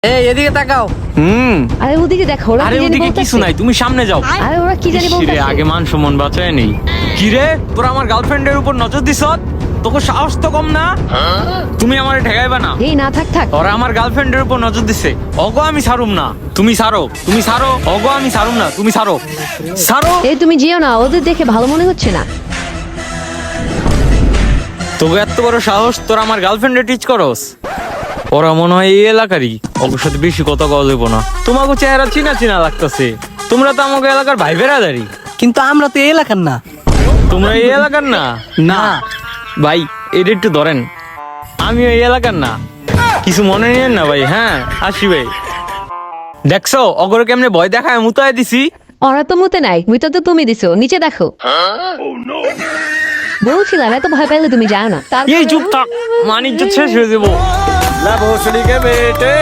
এই এদিকে তাকাও। আরে ওদিকে দেখো, ওরা আরে কি জানি ওদিকে বলতেছে। কিছু নাই, তুমি সামনে যাও। আরে ওরা কি জানি ইস রে, বলতেছে। আগে মান সম্মান বাঁচায় নেই। কি রে, তোরা আমার গার্লফ্রেন্ডের উপর নজর দিছ? তোকে সাহস তো কম না? তুমি আমারে ঠেকাইবা না। এই না, থাক থাক। ওরা আমার গার্লফ্রেন্ডের উপর নজর দিছে। অগো আমি ছাড়ুম না, তুমি ছাড়ো, তুমি ছাড়ো। অগো আমি ছাড়ুম না, তুমি ছাড়ো, ছাড়ো। এই তুমি যেও না, ওদের দেখে ভালো মনে হচ্ছে না। তোকে এত বড় সাহস, তোরা আমার গার্লফ্রেন্ডে টিচ করস? ওরা মনে হয় এই এলাকারই, ওর সাথে বেশি কথা কওয়া যাবো না। তোমাকে চেহারা চিনা চিনা লাগতেছে। তোমরা তো আমাকে এলাকার ভাই বেড়াদারি। কিন্তু আমরা তো এই এলাকার না। তোমরা এই এলাকার না? না ভাই, এটা একটু ধরেন, আমি এই এলাকার না, কিছু মনে নিয়েন না ভাই। হ্যাঁ, আসি ভাই। দেখছো অগর কেমনে ভয় দেখায় মুতায় দিছি। ওরা তো মুতে নাই, মুতে তো তুমি দিছো। নিচে দেখো। বলছিলাম এত ভয় পাইলে তুমি যাও না। এই চুপ থাক, মানিজ্য শেষ হয়ে যাবো। ला भोसड़ी के बेटे